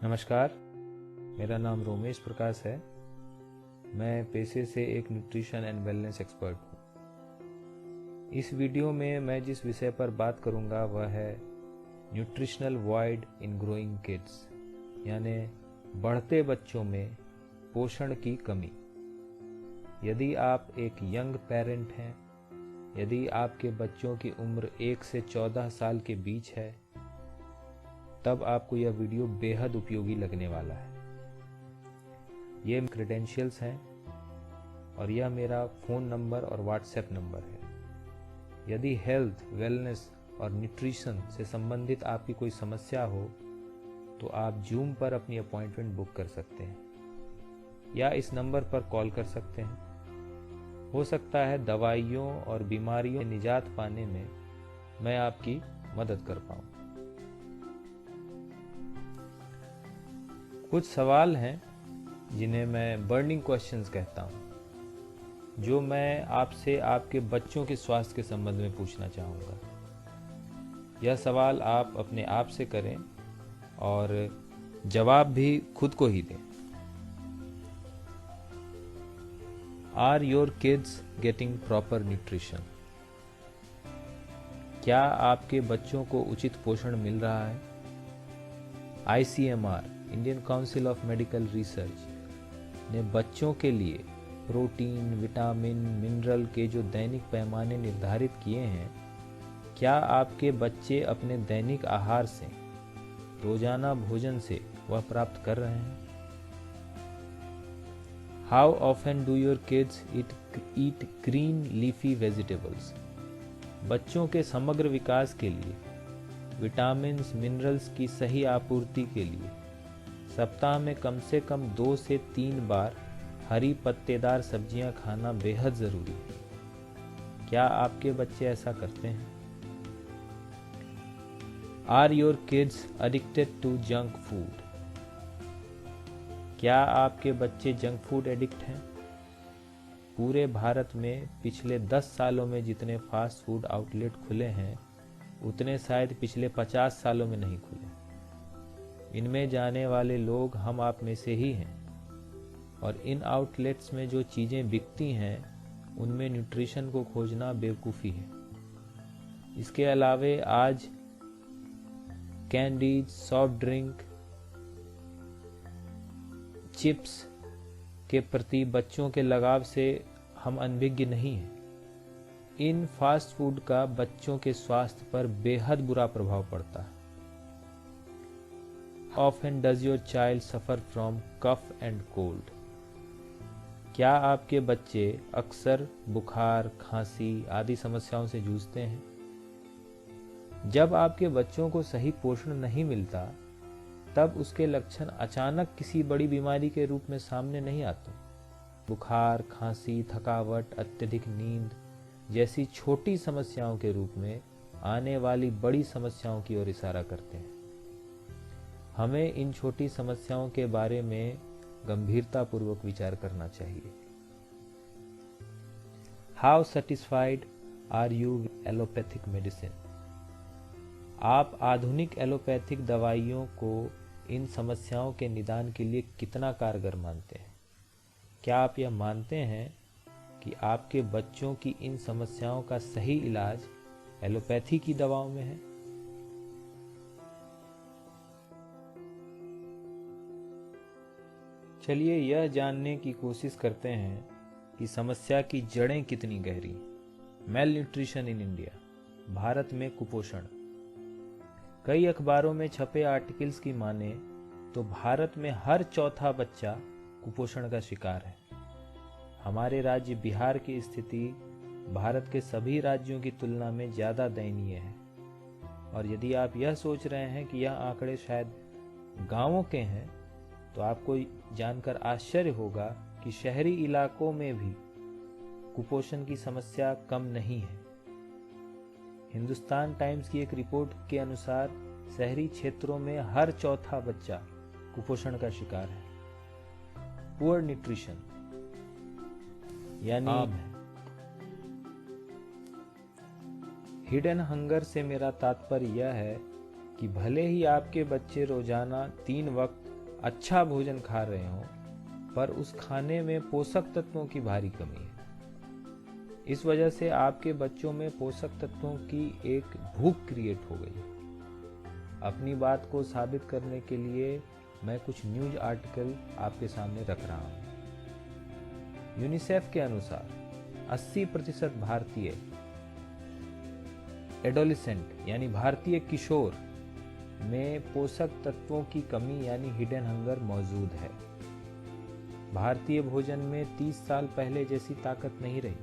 नमस्कार, मेरा नाम रोमेश प्रकाश है। मैं पेशे से एक न्यूट्रिशन एंड वेलनेस एक्सपर्ट हूँ। इस वीडियो में मैं जिस विषय पर बात करूँगा वह है न्यूट्रिशनल वॉइड इन ग्रोइंग किड्स, यानी बढ़ते बच्चों में पोषण की कमी। यदि आप एक यंग पेरेंट हैं, यदि आपके बच्चों की उम्र 1 से 14 साल के बीच है, तब आपको यह वीडियो बेहद उपयोगी लगने वाला है। ये क्रेडेंशियल्स हैं और यह मेरा फ़ोन नंबर और व्हाट्सएप नंबर है। यदि हेल्थ, वेलनेस और न्यूट्रिशन से संबंधित आपकी कोई समस्या हो तो आप जूम पर अपनी अपॉइंटमेंट बुक कर सकते हैं या इस नंबर पर कॉल कर सकते हैं। हो सकता है दवाइयों और बीमारियों से निजात पाने में मैं आपकी मदद कर पाऊँ। कुछ सवाल हैं जिन्हें मैं बर्निंग क्वेश्चंस कहता हूँ, जो मैं आपसे आपके बच्चों के स्वास्थ्य के संबंध में पूछना चाहूँगा। यह सवाल आप अपने आप से करें और जवाब भी खुद को ही दें। Are your kids getting proper nutrition? क्या आपके बच्चों को उचित पोषण मिल रहा है? ICMR, Indian council of medical research, ने बच्चों के लिए प्रोटीन, विटामिन, मिनरल के जो दैनिक पैमाने निर्धारित किए हैं, क्या आपके बच्चे अपने दैनिक आहार से, रोजाना भोजन से वह प्राप्त कर रहे हैं? How often do your kids eat green leafy vegetables? बच्चों के समग्र विकास के लिए विटामिन्स, मिनरल्स की सही आपूर्ति के लिए सप्ताह में कम से कम 2 से 3 बार हरी पत्तेदार सब्जियां खाना बेहद ज़रूरी है। क्या आपके बच्चे ऐसा करते हैं? Are your kids addicted to junk food? क्या आपके बच्चे जंक फूड एडिक्ट हैं? पूरे भारत में पिछले 10 सालों में जितने फास्ट फूड आउटलेट खुले हैं, उतने शायद पिछले 50 सालों में नहीं खुले। इनमें जाने वाले लोग हम आप में से ही हैं और इन आउटलेट्स में जो चीज़ें बिकती हैं उनमें न्यूट्रिशन को खोजना बेवकूफ़ी है। इसके अलावे आज कैंडीज, सॉफ्ट ड्रिंक, चिप्स के प्रति बच्चों के लगाव से हम अनभिज्ञ नहीं हैं। इन फास्ट फूड का बच्चों के स्वास्थ्य पर बेहद बुरा प्रभाव पड़ता है। Often does your child suffer from cough and cold? क्या आपके बच्चे अक्सर बुखार, खांसी आदि समस्याओं से जूझते हैं? जब आपके बच्चों को सही पोषण नहीं मिलता, तब उसके लक्षण अचानक किसी बड़ी बीमारी के रूप में सामने नहीं आते। बुखार, खांसी, थकावट, अत्यधिक नींद जैसी छोटी समस्याओं के रूप में आने वाली बड़ी समस्याओं की ओर इशारा करते हैं। हमें इन छोटी समस्याओं के बारे में गंभीरतापूर्वक विचार करना चाहिए। How satisfied are you with allopathic medicine? आप आधुनिक एलोपैथिक दवाइयों को इन समस्याओं के निदान के लिए कितना कारगर मानते हैं? क्या आप यह मानते हैं कि आपके बच्चों की इन समस्याओं का सही इलाज एलोपैथी की दवाओं में है? चलिए यह जानने की कोशिश करते हैं कि समस्या की जड़ें कितनी गहरी। Mail nutrition in India, Bharat में कुपोषण। कई अखबारों में छपे आर्टिकल्स की माने तो भारत में हर चौथा बच्चा कुपोषण का शिकार है। हमारे राज्य बिहार की स्थिति भारत के सभी राज्यों की तुलना में ज़्यादा दयनीय है। और यदि आप यह सोच रहे हैं कि यह आंकड़े शायद गांवों के हैं, तो आपको जानकर आश्चर्य होगा कि शहरी इलाकों में भी कुपोषण की समस्या कम नहीं है। हिंदुस्तान टाइम्स की एक रिपोर्ट के अनुसार शहरी क्षेत्रों में हर चौथा बच्चा कुपोषण का शिकार है। पुअर न्यूट्रिशन यानी आम है। हिडन हंगर से मेरा तात्पर्य यह है कि भले ही आपके बच्चे रोजाना 3 वक्त अच्छा भोजन खा रहे हों, पर उस खाने में पोषक तत्वों की भारी कमी है। इस वजह से आपके बच्चों में पोषक तत्वों की एक भूख क्रिएट हो गई है। अपनी बात को साबित करने के लिए मैं कुछ न्यूज़ आर्टिकल आपके सामने रख रहा हूँ। यूनिसेफ के अनुसार 80% भारतीय एडोलिसेंट यानी भारतीय किशोर में पोषक तत्वों की कमी यानी हिडन हंगर मौजूद है। भारतीय भोजन में 30 साल पहले जैसी ताकत नहीं रही।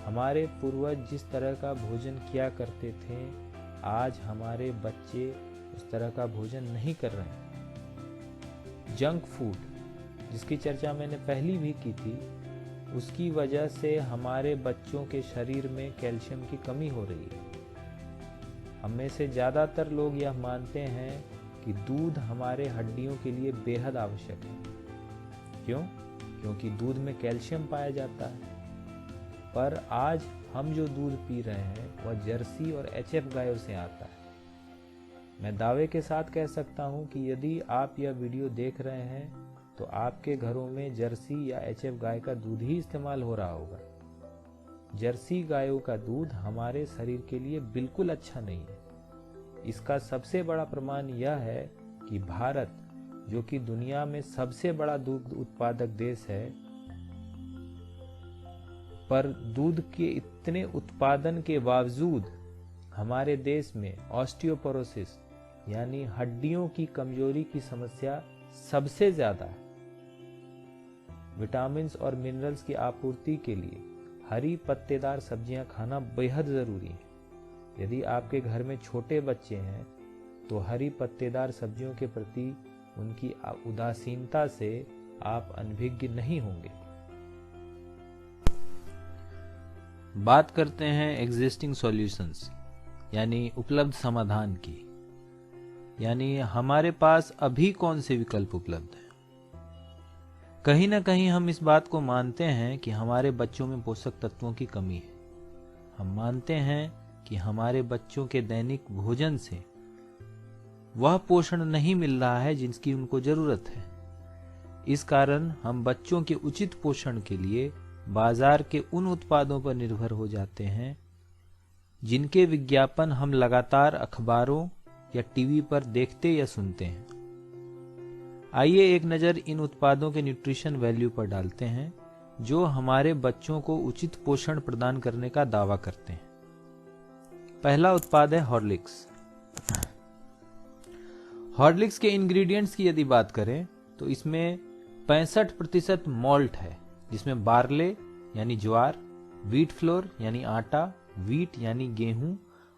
हमारे पूर्वज जिस तरह का भोजन किया करते थे, आज हमारे बच्चे उस तरह का भोजन नहीं कर रहे हैं। जंक फूड, जिसकी चर्चा मैंने पहले भी की थी, उसकी वजह से हमारे बच्चों के शरीर में कैल्शियम की कमी हो रही है। हम में से ज़्यादातर लोग यह मानते हैं कि दूध हमारे हड्डियों के लिए बेहद आवश्यक है। क्यों? क्योंकि दूध में कैल्शियम पाया जाता है। पर आज हम जो दूध पी रहे हैं वह जर्सी और एचएफ गायों से आता है। मैं दावे के साथ कह सकता हूं कि यदि आप यह वीडियो देख रहे हैं तो आपके घरों में जर्सी या एचएफ गाय का दूध ही इस्तेमाल हो रहा होगा। जर्सी गायों का दूध हमारे शरीर के लिए बिल्कुल अच्छा नहीं है। इसका सबसे बड़ा प्रमाण यह है कि भारत, जो कि दुनिया में सबसे बड़ा दूध उत्पादक देश है, पर दूध के इतने उत्पादन के बावजूद हमारे देश में ऑस्टियोपोरोसिस यानी हड्डियों की कमजोरी की समस्या सबसे ज्यादा है। विटामिन्स और मिनरल्स की आपूर्ति के लिए हरी पत्तेदार सब्जियां खाना बेहद जरूरी है। यदि आपके घर में छोटे बच्चे हैं तो हरी पत्तेदार सब्जियों के प्रति उनकी उदासीनता से आप अनभिज्ञ नहीं होंगे। बात करते हैं एग्जिस्टिंग सॉल्यूशंस यानी उपलब्ध समाधान की, यानी हमारे पास अभी कौन से विकल्प उपलब्ध हैं। कहीं ना कहीं हम इस बात को मानते हैं कि हमारे बच्चों में पोषक तत्वों की कमी है। हम मानते हैं कि हमारे बच्चों के दैनिक भोजन से वह पोषण नहीं मिल रहा है जिसकी उनको जरूरत है। इस कारण हम बच्चों के उचित पोषण के लिए बाजार के उन उत्पादों पर निर्भर हो जाते हैं जिनके विज्ञापन हम लगातार अखबारों या टीवी पर देखते या सुनते हैं। आइए एक नज़र इन उत्पादों के न्यूट्रिशन वैल्यू पर डालते हैं जो हमारे बच्चों को उचित पोषण प्रदान करने का दावा करते हैं। पहला उत्पाद है हॉर्लिक्स। हॉर्लिक्स के इंग्रेडिएंट्स की यदि बात करें तो इसमें 65% मॉल्ट है, जिसमें बार्ले यानी ज्वार, व्हीट फ्लोर यानी आटा, व्हीट यानी गेहूं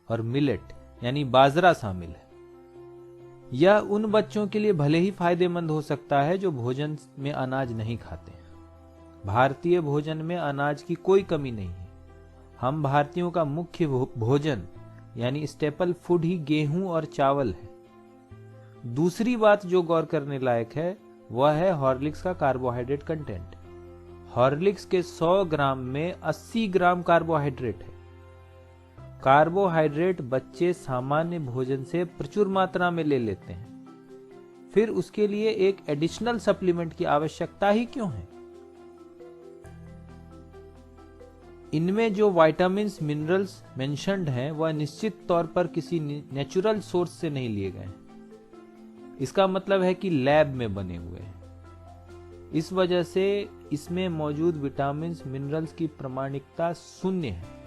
और मिलेट यानी बाजरा शामिल है। यह उन बच्चों के लिए भले ही फायदेमंद हो सकता है जो भोजन में अनाज नहीं खाते। भारतीय भोजन में अनाज की कोई कमी नहीं है। हम भारतीयों का मुख्य भोजन यानी स्टेपल फूड ही गेहूं और चावल है। दूसरी बात जो गौर करने लायक है वह है हॉर्लिक्स का कार्बोहाइड्रेट कंटेंट। हॉर्लिक्स के 100 ग्राम में 80 ग्राम कार्बोहाइड्रेट है। कार्बोहाइड्रेट बच्चे सामान्य भोजन से प्रचुर मात्रा में ले लेते हैं, फिर उसके लिए एक एडिशनल सप्लीमेंट की आवश्यकता ही क्यों है। इनमें जो विटामिन्स मिनरल्स मेंशन्ड हैं वह निश्चित तौर पर किसी नेचुरल सोर्स से नहीं लिए गए हैं। इसका मतलब है कि लैब में बने हुए हैं। इस वजह से इसमें मौजूद विटामिन्स मिनरल्स की प्रामाणिकता शून्य है।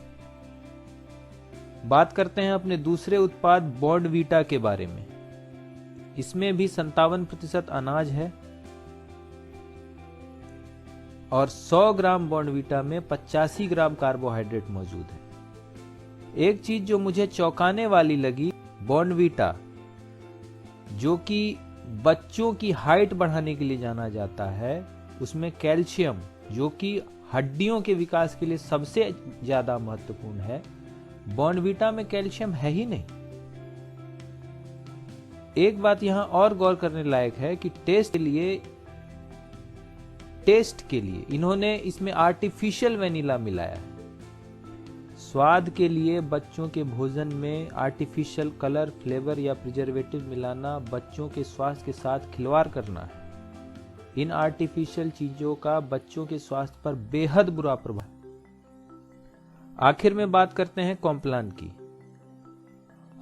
बात करते हैं अपने दूसरे उत्पाद बॉर्नवीटा के बारे में। इसमें भी 57% अनाज है और 100 ग्राम बॉर्नवीटा में 85 ग्राम कार्बोहाइड्रेट मौजूद है। एक चीज जो मुझे चौंकाने वाली लगी, बॉर्नवीटा जो कि बच्चों की हाइट बढ़ाने के लिए जाना जाता है, उसमें कैल्शियम जो कि हड्डियों के विकास के लिए सबसे ज्यादा महत्वपूर्ण है, बॉर्नवीटा में कैल्शियम है ही नहीं। एक बात यहां और गौर करने लायक है कि टेस्ट के लिए इन्होंने इसमें आर्टिफिशियल वेनिला मिलाया है। स्वाद के लिए बच्चों के भोजन में आर्टिफिशियल कलर, फ्लेवर या प्रिजर्वेटिव मिलाना बच्चों के स्वास्थ्य के साथ खिलवाड़ करना है। इन आर्टिफिशियल चीजों का बच्चों के स्वास्थ्य पर बेहद बुरा प्रभाव। आखिर में बात करते हैं कॉम्प्लान की।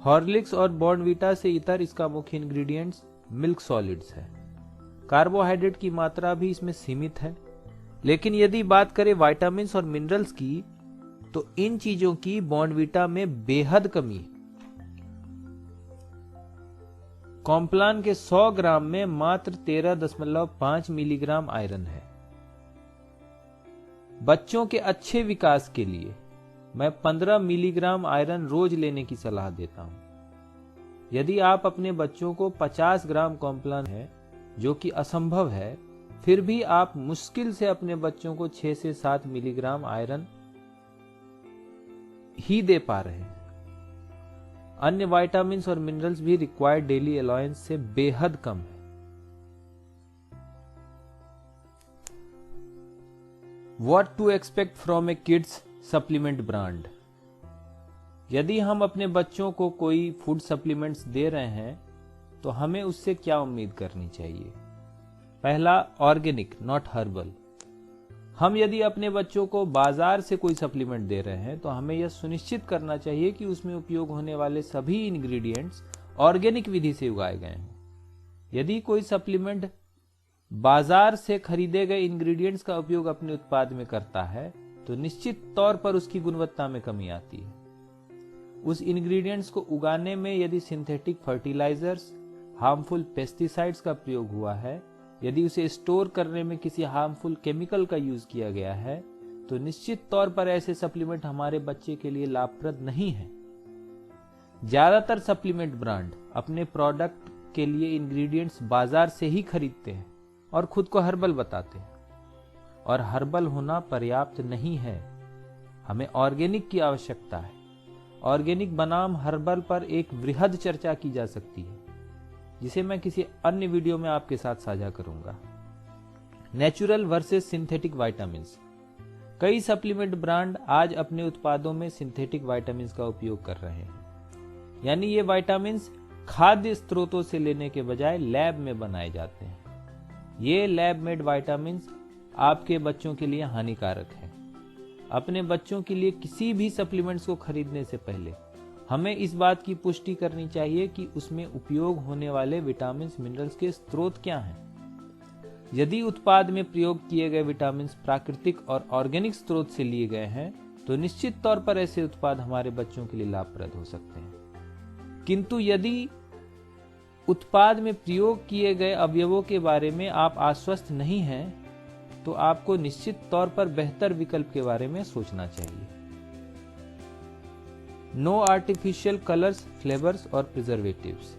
हॉर्लिक्स और बॉर्नवीटा से इतर इसका मुख्य इंग्रेडिएंट्स मिल्क सॉलिड्स है। कार्बोहाइड्रेट की मात्रा भी इसमें सीमित है। लेकिन यदि बात करें विटामिन्स और मिनरल्स की, तो इन चीजों की बॉर्नवीटा में बेहद कमी है। कॉम्प्लान के 100 ग्राम में मात्र 13.5 मिलीग्राम आयरन है। बच्चों के अच्छे विकास के लिए मैं 15 मिलीग्राम आयरन रोज लेने की सलाह देता हूं। यदि आप अपने बच्चों को 50 ग्राम कॉम्प्लान है, जो कि असंभव है, फिर भी आप मुश्किल से अपने बच्चों को 6 से 7 मिलीग्राम आयरन ही दे पा रहे हैं। अन्य विटामिन्स और मिनरल्स भी रिक्वायर्ड डेली अलाउंस से बेहद कम है। What to expect from a kids supplement brand? यदि हम अपने बच्चों को कोई फूड सप्लीमेंट्स दे रहे हैं, तो हमें उससे क्या उम्मीद करनी चाहिए? पहला, ऑर्गेनिक नॉट हर्बल। हम यदि अपने बच्चों को बाजार से कोई सप्लीमेंट दे रहे हैं, तो हमें यह सुनिश्चित करना चाहिए कि उसमें उपयोग होने वाले सभी इंग्रेडिएंट्स ऑर्गेनिक विधि से उगाए गए हों। यदि कोई सप्लीमेंट बाजार से खरीदे गए इंग्रेडिएंट्स का उपयोग अपने उत्पाद में करता है, तो निश्चित तौर पर उसकी गुणवत्ता में कमी आती है। उस इंग्रेडिएंट्स को उगाने में यदि सिंथेटिक फर्टिलाइजर्स, हार्मफुल पेस्टिसाइड्स का प्रयोग हुआ है, यदि उसे स्टोर करने में किसी हार्मफुल केमिकल का यूज किया गया है, तो निश्चित तौर पर ऐसे सप्लीमेंट हमारे बच्चे के लिए लाभप्रद नहीं है। ज्यादातर सप्लीमेंट ब्रांड अपने प्रोडक्ट के लिए इंग्रेडिएंट्स बाजार से ही खरीदते हैं और खुद को हर्बल बताते हैं, और हर्बल होना पर्याप्त नहीं है। हमें ऑर्गेनिक की आवश्यकता है। ऑर्गेनिक बनाम हर्बल पर एक वृहद चर्चा की जा सकती है, जिसे मैं किसी अन्य वीडियो में आपके साथ साझा करूंगा। Natural versus synthetic vitamins. कई सप्लीमेंट ब्रांड आज अपने उत्पादों में सिंथेटिक विटामिन्स का उपयोग कर रहे हैं, यानी ये विटामिन्स खाद्य स्रोतों से लेने के बजाय लैब में बनाए जाते हैं। ये लैब मेड विटामिन्स आपके बच्चों के लिए हानिकारक है। अपने बच्चों के लिए किसी भी सप्लीमेंट्स को खरीदने से पहले हमें इस बात की पुष्टि करनी चाहिए कि उसमें उपयोग होने वाले विटामिन्स, मिनरल्स के स्रोत क्या हैं। यदि उत्पाद में प्रयोग किए गए विटामिन्स प्राकृतिक और ऑर्गेनिक स्रोत से लिए गए हैं, तो निश्चित तौर पर ऐसे उत्पाद हमारे बच्चों के लिए लाभप्रद हो सकते हैं। किंतु यदि उत्पाद में प्रयोग किए गए अवयवों के बारे में आप आश्वस्त नहीं हैं, तो आपको निश्चित तौर पर बेहतर विकल्प के बारे में सोचना चाहिए। नो आर्टिफिशियल कलर्स, फ्लेवर्स और प्रिजर्वेटिव्स।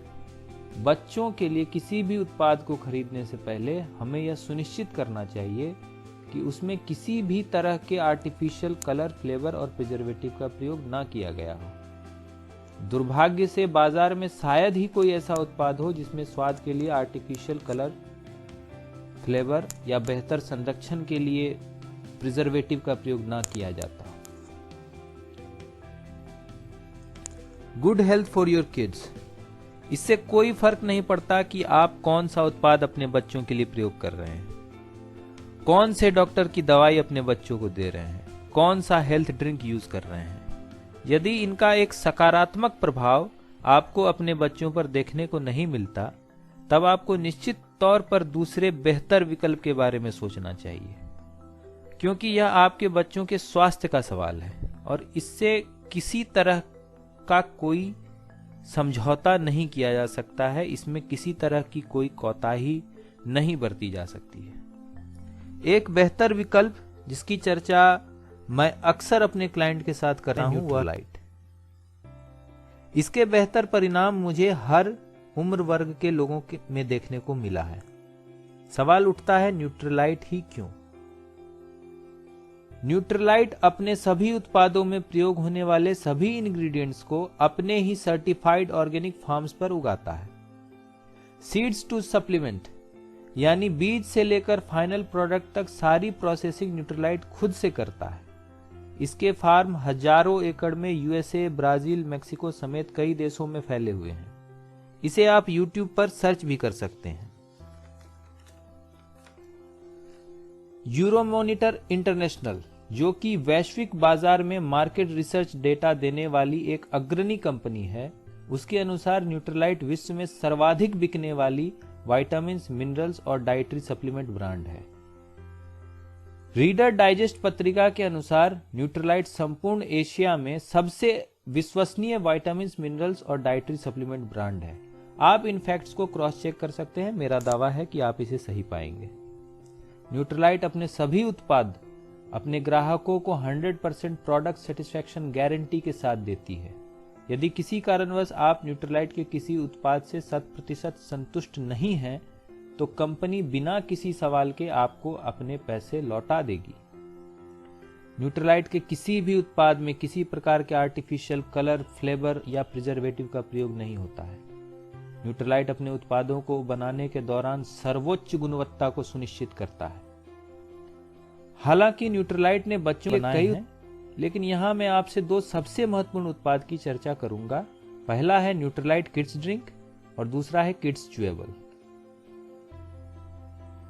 बच्चों के लिए किसी भी उत्पाद को खरीदने से पहले हमें यह सुनिश्चित करना चाहिए कि उसमें किसी भी तरह के आर्टिफिशियल कलर, फ्लेवर और प्रिजर्वेटिव का प्रयोग ना किया गया हो। दुर्भाग्य से बाजार में शायद ही कोई ऐसा उत्पाद हो जिसमें स्वाद के लिए आर्टिफिशियल कलर, फ्लेवर या बेहतर संरक्षण के लिए प्रिजर्वेटिव का प्रयोग ना किया जाता। Good health for your kids. इससे कोई फर्क नहीं पड़ता कि आप कौन सा उत्पाद अपने बच्चों के लिए प्रयोग कर रहे हैं, कौन से डॉक्टर की दवाई अपने बच्चों को दे रहे हैं, कौन सा हेल्थ ड्रिंक यूज कर रहे हैं। यदि इनका एक सकारात्मक प्रभाव आपको अपने बच्चों पर देखने को नहीं मिलता, तब आपको निश्चित तौर पर दूसरे बेहतर विकल्प के बारे में सोचना चाहिए, क्योंकि यह आपके बच्चों के स्वास्थ्य का सवाल है और इससे किसी तरह का कोई समझौता नहीं किया जा सकता है। इसमें किसी तरह की कोई कोताही नहीं बरती जा सकती है। एक बेहतर विकल्प जिसकी चर्चा मैं अक्सर अपने क्लाइंट के साथ कर रहा हूं, न्यूट्रीलाइट। इसके बेहतर परिणाम मुझे हर उम्र वर्ग के लोगों में देखने को मिला है। सवाल उठता है, न्यूट्रीलाइट ही क्यों? न्यूट्रीलाइट अपने सभी उत्पादों में प्रयोग होने वाले सभी इंग्रेडिएंट्स को अपने ही सर्टिफाइड ऑर्गेनिक फार्म्स पर उगाता है। सीड्स टू सप्लीमेंट, यानी बीज से लेकर फाइनल प्रोडक्ट तक सारी प्रोसेसिंग न्यूट्रीलाइट खुद से करता है। इसके फार्म हजारों एकड़ में यूएसए, ब्राजील, मेक्सिको समेत कई देशों में फैले हुए हैं। इसे आप यूट्यूब पर सर्च भी कर सकते हैं। यूरोमॉनिटर इंटरनेशनल, जो कि वैश्विक बाजार में मार्केट रिसर्च डेटा देने वाली एक अग्रणी कंपनी है, उसके अनुसार न्यूट्रालाइट विश्व में सर्वाधिक बिकने वाली विटामिन्स, मिनरल्स और डाइटरी सप्लीमेंट ब्रांड है। रीडर डाइजेस्ट पत्रिका के अनुसार न्यूट्रालाइट संपूर्ण एशिया में सबसे विश्वसनीय विटामिन्स, मिनरल्स और डाइटरी सप्लीमेंट ब्रांड है। आप इन फैक्ट्स को क्रॉस चेक कर सकते हैं। मेरा दावा है कि आप इसे सही पाएंगे। न्यूट्रालाइट अपने सभी उत्पाद अपने ग्राहकों को 100% प्रोडक्ट सेटिस्फैक्शन गारंटी के साथ देती है। यदि किसी कारणवश आप न्यूट्रालाइट के किसी उत्पाद से 100% संतुष्ट नहीं हैं, तो कंपनी बिना किसी सवाल के आपको अपने पैसे लौटा देगी। न्यूट्रालाइट के किसी भी उत्पाद में किसी प्रकार के आर्टिफिशियल कलर, फ्लेवर या प्रिजर्वेटिव का प्रयोग नहीं होता है। न्यूट्रालाइट अपने उत्पादों को बनाने के दौरान सर्वोच्च गुणवत्ता को सुनिश्चित करता है। हालांकि न्यूट्रालाइट ने बच्चों के कई हैं, लेकिन यहां मैं आपसे दो सबसे महत्वपूर्ण उत्पाद की चर्चा करूंगा। पहला है न्यूट्रालाइट किड्स ड्रिंक और दूसरा है किड्स च्यूएबल।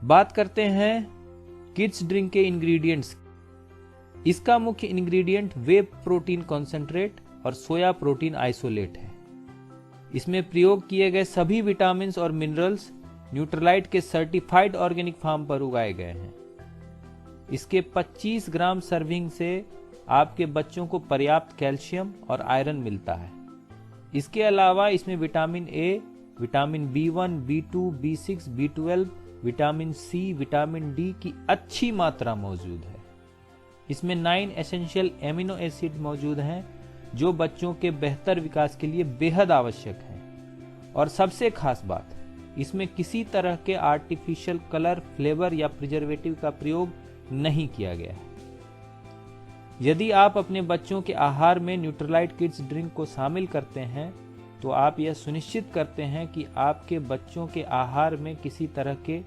बात करते हैं किड्स ड्रिंक के इंग्रेडिएंट्स। इसका मुख्य इंग्रेडिएंट वे प्रोटीन कॉन्सेंट्रेट और सोया प्रोटीन आइसोलेट है। इसमें प्रयोग किए गए सभी विटामिन्स और मिनरल्स न्यूट्रालाइट के सर्टिफाइड ऑर्गेनिक फार्म पर उगाए गए हैं। इसके 25 ग्राम सर्विंग से आपके बच्चों को पर्याप्त कैल्शियम और आयरन मिलता है। इसके अलावा इसमें vitamin A, vitamin B1, B2, B6, B12, vitamin C, vitamin D की अच्छी मात्रा मौजूद है। इसमें 9 एसेंशियल एमिनो एसिड मौजूद हैं, जो बच्चों के बेहतर विकास के लिए बेहद आवश्यक हैं। और सबसे खास बात, इसमें किसी तरह के आर्टिफिशियल कलर, फ्लेवर या प्रिजर्वेटिव का प्रयोग नहीं किया गया है। यदि आप अपने बच्चों के आहार में न्यूट्रालाइट किड्स ड्रिंक को शामिल करते हैं, तो आप यह सुनिश्चित करते हैं कि आपके बच्चों के आहार में किसी तरह के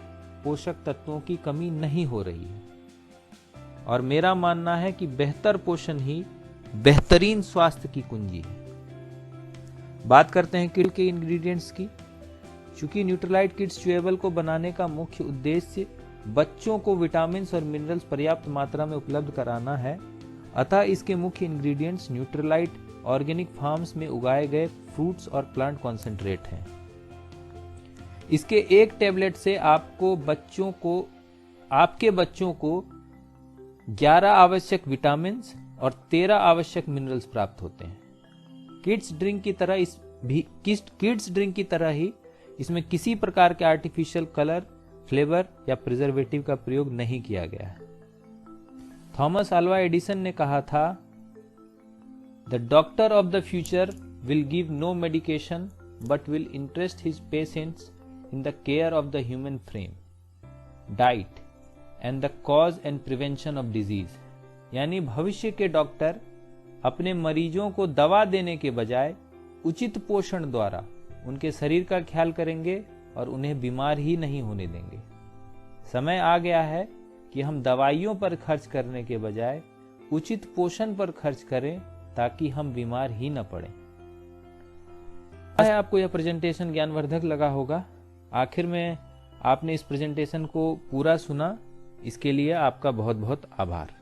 पोषक तत्वों की कमी नहीं हो रही है। और मेरा मानना है कि बेहतर पोषण ही बेहतरीन स्वास्थ्य की कुंजी है। बात करते हैं किड के इंग्रेडिएंट्स की। चूंकि न्यूट्रालाइट किड्स च्यूएबल को बनाने का मुख्य उद्देश्य बच्चों को विटामिन्स और मिनरल्स पर्याप्त मात्रा में उपलब्ध कराना है, अतः इसके मुख्य इंग्रेडिएंट्स न्यूट्रालाइट ऑर्गेनिक फार्म्स में उगाए गए फ्रूट्स और प्लांट कॉन्सेंट्रेट हैं। इसके एक टेबलेट से आपके बच्चों को 11 आवश्यक विटामिन्स और 13 आवश्यक मिनरल्स प्राप्त होते हैं। किड्स ड्रिंक की तरह ही इसमें किसी प्रकार के आर्टिफिशियल कलर, फ्लेवर या प्रिजर्वेटिव का प्रयोग नहीं किया गया है। थॉमस अल्वा एडिसन ने कहा था, the doctor of the future will give no medication but will interest his patients in the care of the human frame, diet and the cause and prevention of disease. यानी भविष्य के doctor अपने मरीजों को दवा देने के बजाय उचित पोषण द्वारा उनके शरीर का ख्याल करेंगे और उन्हें बीमार ही नहीं होने देंगे। समय आ गया है कि हम दवाइयों पर खर्च करने के बजाय उचित पोषण पर खर्च करें, ताकि हम बीमार ही न पड़ें। आपको यह प्रेजेंटेशन ज्ञानवर्धक लगा होगा। आखिर में आपने इस प्रेजेंटेशन को पूरा सुना, इसके लिए आपका बहुत बहुत आभार।